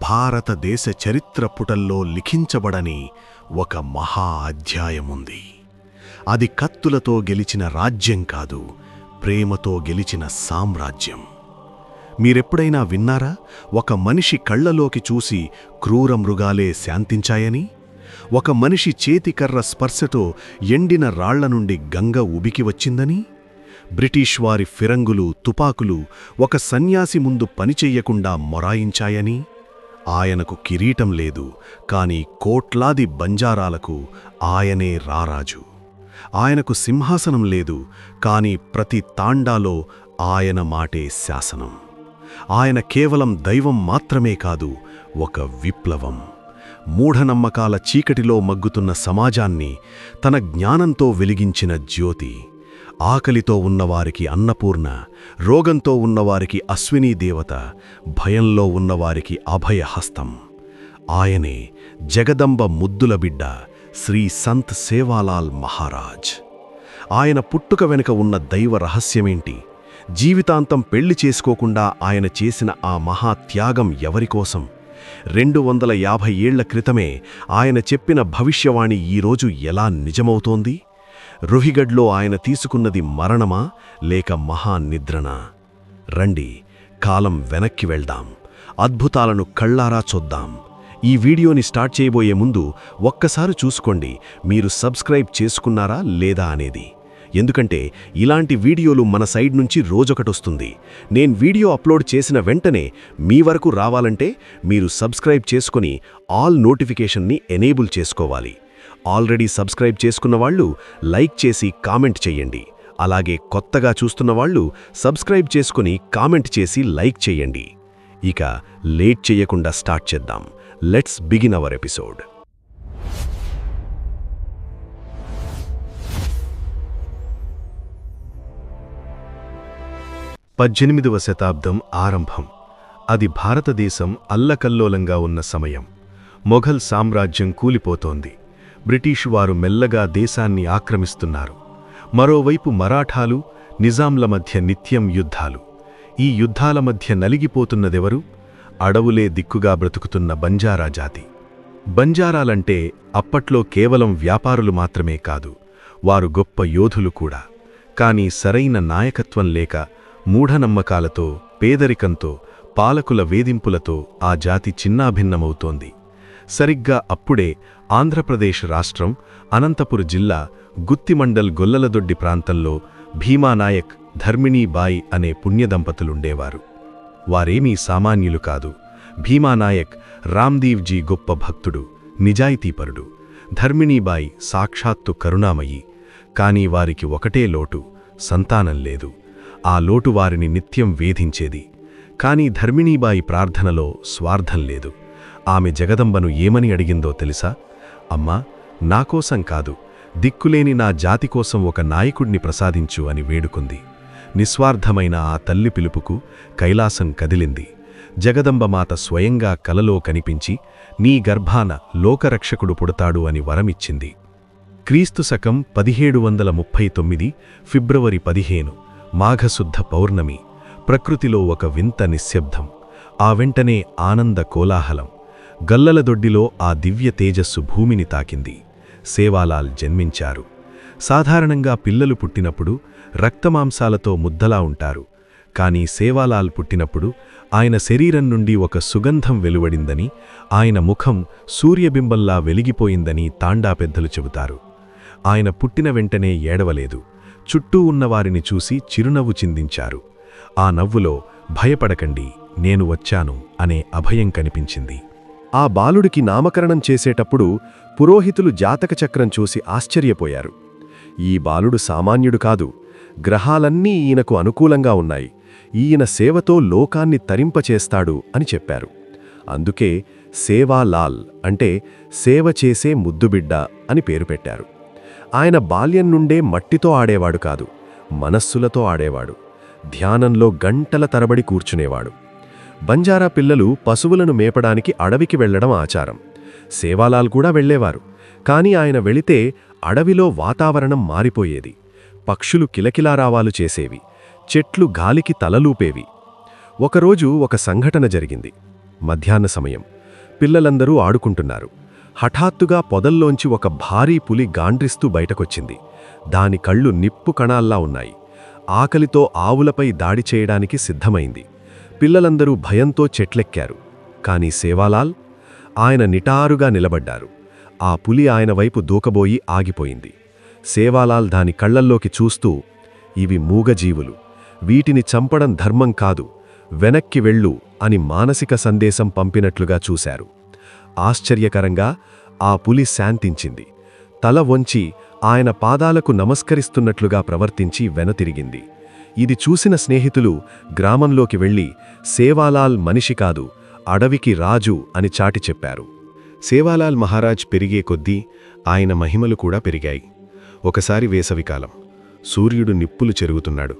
భారతదేశ చరిత్ర పుటల్లో లిఖించబడని ఒక మహా అధ్యాయముంది. అది కత్తులతో గెలిచిన రాజ్యం కాదు, ప్రేమతో గెలిచిన సామ్రాజ్యం. మీరెప్పుడైనా విన్నారా ఒక మనిషి కళ్లలోకి చూసి క్రూర మృగాలే శాంతించాయని? ఒక మనిషి చేతికర్ర స్పర్శతో ఎండిన రాళ్ల నుండి గంగ ఉబికి వచ్చిందని? బ్రిటిష్ వారి ఫిరంగులు, తుపాకులు ఒక సన్యాసి ముందు పనిచెయ్యకుండా మొరాయించాయని? ఆయనకు కిరీటం లేదు, కాని కోట్లాది బంజారాలకు ఆయనే రారాజు. ఆయనకు సింహాసనం లేదు, కాని ప్రతి తాండాలో ఆయన మాటే శాసనం. ఆయన కేవలం దైవం మాత్రమే కాదు, ఒక విప్లవం. మూఢనమ్మకాల చీకటిలో మగ్గుతున్న సమాజాన్ని తన జ్ఞానంతో వెలిగించిన జ్యోతి. ఆకలితో ఉన్నవారికి అన్నపూర్ణ, రోగంతో ఉన్నవారికి అశ్వినీ దేవత, భయంలో ఉన్నవారికి అభయహస్తం. ఆయనే జగదంబ ముద్దుల బిడ్డ శ్రీ సంత్ సేవాలాల్ మహారాజ్. ఆయన పుట్టుక వెనుక ఉన్న దైవ రహస్యమేంటి? జీవితాంతం పెళ్లి చేసుకోకుండా ఆయన చేసిన ఆ మహాత్యాగం ఎవరికోసం? 250 ఏళ్ల క్రితమే ఆయన చెప్పిన భవిష్యవాణి ఈరోజు ఎలా నిజమవుతోంది? రుహిగఢ్లో ఆయన తీసుకున్నది మరణమా లేక మహానిద్రనా? రండి, కాలం వెనక్కి వెళ్దాం, అద్భుతాలను కళ్ళారా చూద్దాం. ఈ వీడియోని స్టార్ట్ చేయబోయే ముందు ఒక్కసారి చూసుకోండి మీరు సబ్స్క్రైబ్ చేసుకున్నారా లేదా అనేది. ఎందుకంటే ఇలాంటి వీడియోలు మన సైడ్ నుంచి రోజొకటొస్తుంది. నేను వీడియో అప్లోడ్ చేసిన వెంటనే మీ వరకు రావాలంటే మీరు సబ్స్క్రైబ్ చేసుకుని ఆల్ నోటిఫికేషన్ని ఎనేబుల్ చేసుకోవాలి. ఆల్రెడీ సబ్స్క్రైబ్ చేసుకున్న వాళ్ళు లైక్ చేసి కామెంట్ చెయ్యండి. అలాగే కొత్తగా చూస్తున్న వాళ్ళు సబ్స్క్రైబ్ చేసుకుని కామెంట్ చేసి లైక్ చెయ్యండి. ఇక లేట్ చెయ్యకుండా స్టార్ట్ చేద్దాం. Let's begin our episode. 18వ శతాబ్దం ఆరంభం. అది భారతదేశం అల్లకల్లోలంగా ఉన్న సమయం. మొఘల్ సామ్రాజ్యం కూలిపోతోంది. బ్రిటిషు వారు మెల్లగా దేశాన్ని ఆక్రమిస్తున్నారు. మరోవైపు మరాఠాలు, నిజాంల మధ్య నిత్యం యుద్ధాలు. ఈ యుద్ధాల మధ్య నలిగిపోతున్నదెవరు? అడవులే దిక్కుగా బ్రతుకుతున్న బంజారా జాతి. బంజారాలంటే అప్పట్లో కేవలం వ్యాపారులు మాత్రమే కాదు, వారు గొప్ప యోధులు కూడా. కాని సరైన నాయకత్వం లేక, మూఢనమ్మకాలతో, పేదరికంతో, పాలకుల వేధింపులతో ఆ జాతి చిన్నాభిన్నమవుతోంది. సరిగ్గా అప్పుడే ఆంధ్రప్రదేశ్ రాష్ట్రం అనంతపుర జిల్లా గుత్తిమండల్ గొల్లలదొడ్డి ప్రాంతంలో భీమానాయక్, ధర్మిణీబాయి అనే పుణ్యదంపతులుండేవారు. వారేమీ సామాన్యులు కాదు. భీమానాయక్ రామ్దీవ్జీ గొప్ప భక్తుడు, నిజాయితీపరుడు. ధర్మిణీబాయి సాక్షాత్తు కరుణామయి. కాని వారికి ఒకటే లోటు, సంతానం లేదు. ఆ లోటు వారిని నిత్యం వేధించేది. కాని ధర్మిణీబాయి ప్రార్థనలో స్వార్థం లేదు. ఆమె జగదంబను ఏమని అడిగిందో తెలుసా? అమ్మా, నాకోసం కాదు, దిక్కులేని నా జాతి కోసం ఒక నాయకుడిని ప్రసాదించు అని వేడుకుంది. నిస్వార్థమైన ఆ తల్లి పిలుపుకు కైలాసం కదిలింది. జగదంబమాత స్వయంగా కలలో కనిపించి నీ గర్భాన లోకరక్షకుడు పుడతాడు అని వరమిచ్చింది. క్రీస్తు శకం 1739 ఫిబ్రవరి 15 మాఘశుద్ధ పౌర్ణమి. ప్రకృతిలో ఒక వింత నిశ్శబ్దం. ఆ వెంటనే ఆనంద కోలాహలం. గల్లలదొడ్డిలో ఆ దివ్య తేజస్సు భూమిని తాకింది. సేవాలాల్ జన్మించారు. సాధారణంగా పిల్లలు పుట్టినప్పుడు రక్తమాంసాలతో ముద్దలా ఉంటారు. కాని సేవాలాల్ పుట్టినప్పుడు ఆయన శరీరం నుండి ఒక సుగంధం వెలువడిందని, ఆయన ముఖం సూర్యబింబంలా వెలిగిపోయిందని తాండా పెద్దలు చెబుతారు. ఆయన పుట్టిన వెంటనే ఏడవలేదు. చుట్టూ ఉన్నవారిని చూసి చిరునవ్వు చిందించారు. ఆ నవ్వులో భయపడకండి, నేను వచ్చాను అనే అభయం కనిపించింది. ఆ బాలుడికి నామకరణం చేసేటప్పుడు పురోహితులు జాతకచక్రం చూసి ఆశ్చర్యపోయారు. ఈ బాలుడు సామాన్యుడు కాదు, గ్రహాలన్నీ ఈయనకు అనుకూలంగా ఉన్నాయి, ఈయన సేవతో లోకాన్ని తరింపచేస్తాడు అని చెప్పారు. అందుకే సేవాలాల్ అంటే సేవ చేసే ముద్దుబిడ్డ అని పేరు పెట్టారు. ఆయన బాల్యం నుండే మట్టితో ఆడేవాడు కాదు, మనస్సులతో ఆడేవాడు. ధ్యానంలో గంటల తరబడి కూర్చునేవాడు. బంజారా పిల్లలు పశువులను మేపడానికి అడవికి వెళ్లడం ఆచారం. సేవాలాల్ కూడా వెళ్లేవారు. కాని ఆయన వెళితే అడవిలో వాతావరణం మారిపోయేది. పక్షులు కిలకిలారావాలు చేసేవి, చెట్లు గాలికి తలలూపేవి. ఒకరోజు ఒక సంఘటన జరిగింది. మధ్యాహ్న సమయం. పిల్లలందరూ ఆడుకుంటున్నారు. హఠాత్తుగా పొదల్లోంచి ఒక భారీ పులి గాండ్రిస్తూ బయటకొచ్చింది. దాని కళ్ళు నిప్పు కణాల్లా ఉన్నాయి. ఆకలితో ఆవులపై దాడి చేయడానికి సిద్ధమైంది. పిల్లలందరూ భయంతో చెట్లెక్కారు. కాని సేవాలాల్? ఆయన నిటారుగా నిలబడ్డారు. ఆ పులి ఆయన వైపు దూకబోయి ఆగిపోయింది. సేవాలాల్ దాని కళ్లల్లోకి చూస్తూ, ఇవి మూగజీవులు, వీటిని చంపడం ధర్మం కాదు, వెనక్కి వెళ్ళు అని మానసిక సందేశం పంపినట్లుగా చూశారు. ఆశ్చర్యకరంగా ఆ పులి శాంతించింది. తల వంచి ఆయన పాదాలకు నమస్కరిస్తున్నట్లుగా ప్రవర్తించి వెనుతిరిగింది. ఇది చూసిన స్నేహితులు గ్రామంలోకి వెళ్లి, సేవాలాల్ మనిషి కాదు, అడవికి రాజు అని చాటి చెప్పారు. సేవాలాల్ మహారాజ్ పెరిగే కొద్దీ ఆయన మహిమలు కూడా పెరిగాయి. ఒకసారి వేసవికాలం. సూర్యుడు నిప్పులు చెరుగుతున్నాడు.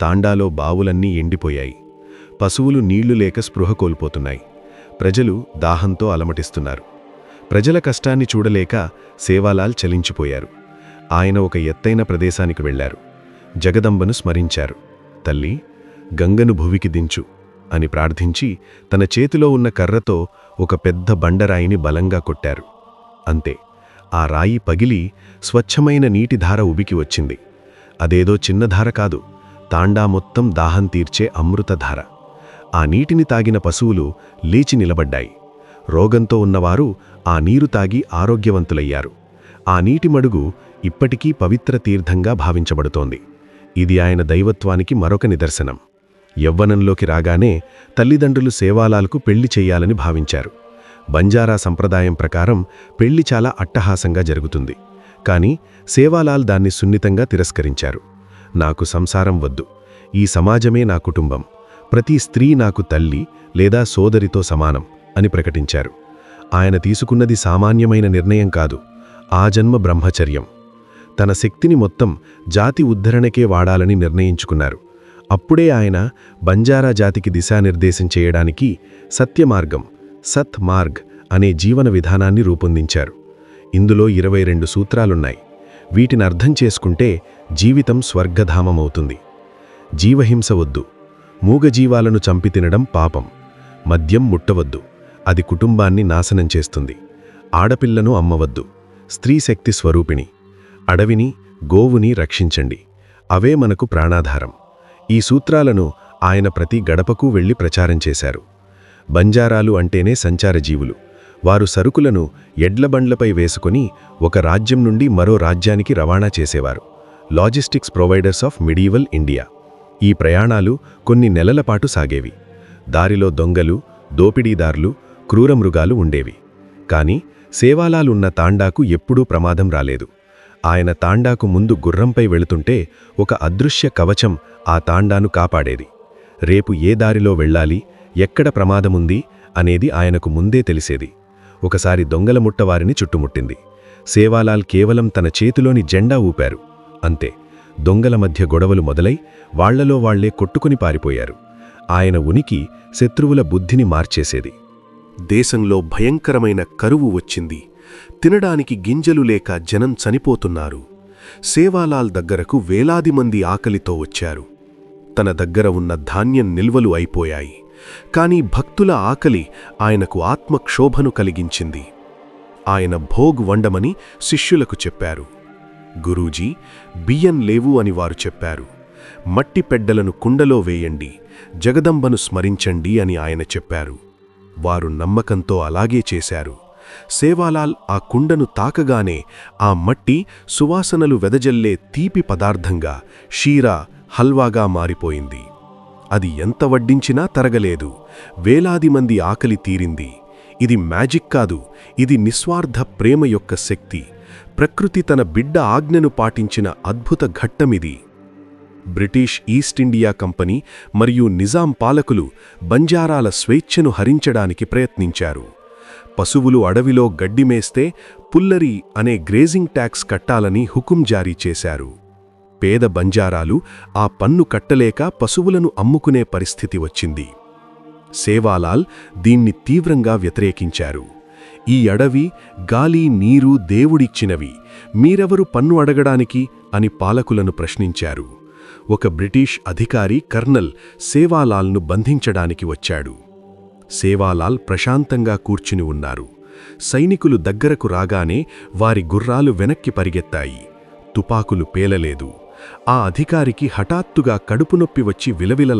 తాండాలో బావులన్నీ ఎండిపోయాయి. పశువులు నీళ్లు లేక స్పృహ కోల్పోతున్నాయి. ప్రజలు దాహంతో అలమటిస్తున్నారు. ప్రజల కష్టాన్ని చూడలేక సేవాలాల్ చలించిపోయారు. ఆయన ఒక ఎత్తైన ప్రదేశానికి వెళ్లారు. జగదంబను స్మరించారు. తల్లి, గంగను భువికి దించు అని ప్రార్థించి తన చేతిలో ఉన్న కర్రతో ఒక పెద్ద బండరాయిని బలంగా కొట్టారు. అంతే, ఆ రాయి పగిలి స్వచ్ఛమైన నీటిధార ఉబికి వచ్చింది. అదేదో చిన్నధార కాదు, తాండా మొత్తం దాహం తీర్చే అమృతధార. ఆ నీటిని తాగిన పశువులు లేచి నిలబడ్డాయి. రోగంతో ఉన్నవారు ఆ నీరు తాగి ఆరోగ్యవంతులయ్యారు. ఆ నీటి మడుగు ఇప్పటికీ పవిత్ర తీర్థంగా భావించబడుతోంది. ఇది ఆయన దైవత్వానికి మరొక నిదర్శనం. యవ్వనంలోకి రాగానే తల్లిదండ్రులు సేవాలాల్కు పెళ్లి చెయ్యాలని భావించారు. బంజారా సంప్రదాయం ప్రకారం పెళ్లి చాలా అట్టహాసంగా జరుగుతుంది. కాని సేవాలాల్ దాన్ని సున్నితంగా తిరస్కరించారు. నాకు సంసారం వద్దు, ఈ సమాజమే నా కుటుంబం, ప్రతి స్త్రీ నాకు తల్లి లేదా సోదరితో సమానం అని ప్రకటించారు. ఆయన తీసుకున్నది సామాన్యమైన నిర్ణయం కాదు, ఆజన్మ బ్రహ్మచర్యం. తన శక్తిని మొత్తం జాతి ఉద్ధరణకే వాడాలని నిర్ణయించుకున్నారు. అప్పుడే ఆయన బంజారా జాతికి దిశానిర్దేశం చేయడానికి సత్యమార్గం, సత్ మార్గ్ అనే జీవన విధానాన్ని రూపొందించారు. ఇందులో 22 సూత్రాలున్నాయి. వీటిని అర్థం చేసుకుంటే జీవితం స్వర్గధామమవుతుంది. జీవహింస వద్దు, మూగజీవాలను చంపి తినడం పాపం. మద్యం ముట్టవద్దు, అది కుటుంబాన్ని నాశనం చేస్తుంది. ఆడపిల్లను అమ్మవద్దు, స్త్రీ శక్తి స్వరూపిణి. అడవిని, గోవుని రక్షించండి, అవే మనకు ప్రాణాధారం. ఈ సూత్రాలను ఆయన ప్రతి గడపకు వెళ్లి ప్రచారం చేశారు. బంజారాలు అంటేనే సంచారజీవులు. వారు సరుకులను ఎడ్లబండ్లపై వేసుకుని ఒక రాజ్యం నుండి మరో రాజ్యానికి రవాణా చేసేవారు. Logistics providers of medieval India. ఈ ప్రయాణాలు కొన్ని నెలల పాటు సాగేవి. దారిలో దొంగలు, దోపిడీదారులు, క్రూరమృగాలు ఉండేవి. కాని సేవాలాల్ ఉన్న తాండాకు ఎప్పుడూ ప్రమాదం రాలేదు. ఆయన తాండాకు ముందు గుర్రంపై వెళుతుంటే ఒక అదృశ్య కవచం ఆ తాండాను కాపాడేది. రేపు ఏ దారిలో వెళ్ళాలి, ఎక్కడ ప్రమాదముంది అనేది ఆయనకు ముందే తెలిసేది. ఒకసారి దొంగల ముట్టవారిని చుట్టుముట్టింది. సేవాలాల్ కేవలం తన చేతిలోని జెండా ఊపారు. అంతే, దొంగల మధ్య గొడవలు మొదలై వాళ్లలో వాళ్లే కొట్టుకుని పారిపోయారు. ఆయన ఉనికి శత్రువుల బుద్ధిని మార్చేసేది. దేశంలో భయంకరమైన కరువు వచ్చింది. తినడానికి గింజలు లేక జనం చనిపోతున్నారు. సేవాలాల్ దగ్గరకు వేలాది మంది ఆకలితో వచ్చారు. తన దగ్గర ఉన్న ధాన్యం నిల్వలు అయిపోయాయి. కాని భక్తుల ఆకలి ఆయనకు ఆత్మక్షోభను కలిగించింది. ఆయన భోగ్ వండమని శిష్యులకు చెప్పారు. గురూజీ, బియ్యం లేవు అని వారు చెప్పారు. మట్టి పెడ్డలను కుండలో వేయండి, జగదంబను స్మరించండి అని ఆయన చెప్పారు. వారు నమ్మకంతో అలాగే చేశారు. సేవాలాల్ ఆ కుండను తాకగానే ఆ మట్టి సువాసనలు వెదజల్లే తీపి పదార్థంగా, షీరా, హల్వాగా మారిపోయింది. అది ఎంత వడ్డించినా తరగలేదు. వేలాది మంది ఆకలి తీరింది. ఇది మ్యాజిక్ కాదు, ఇది నిస్వార్థ ప్రేమ యొక్క శక్తి. ప్రకృతి తన బిడ్డ ఆజ్ఞను పాటించిన అద్భుత ఘట్టమిది. బ్రిటిష్ ఈస్ట్ ఇండియా కంపెనీ మరియు నిజాం పాలకులు బంజారాల స్వేచ్ఛను హరించడానికి ప్రయత్నించారు. పశువులు అడవిలో గడ్డిమేస్తే పుల్లరి అనే గ్రేజింగ్ ట్యాక్స్ కట్టాలని హుకుం జారీ చేశారు. పేద బంజారాలు ఆ పన్ను కట్టలేక పశువులను అమ్ముకునే పరిస్థితి వచ్చింది. సేవాలాల్ దీన్ని తీవ్రంగా వ్యతిరేకించారు. ఈ అడవి, గాలి, నీరు దేవుడిచ్చినవి, మీరెవరు పన్ను అడగడానికి అని పాలకులను ప్రశ్నించారు. ఒక బ్రిటిష్ అధికారి కర్నల్ సేవాలాల్ను బంధించడానికి వచ్చాడు. సేవాలాల్ ప్రశాంతంగా కూర్చుని ఉన్నారు. సైనికులు దగ్గరకు రాగానే వారి గుర్రాలు వెనక్కి పరిగెత్తాయి. తుపాకులు పేలలేదు. ఆ అధికారికి హఠాత్తుగా కడుపునొప్పి వచ్చి విలవిల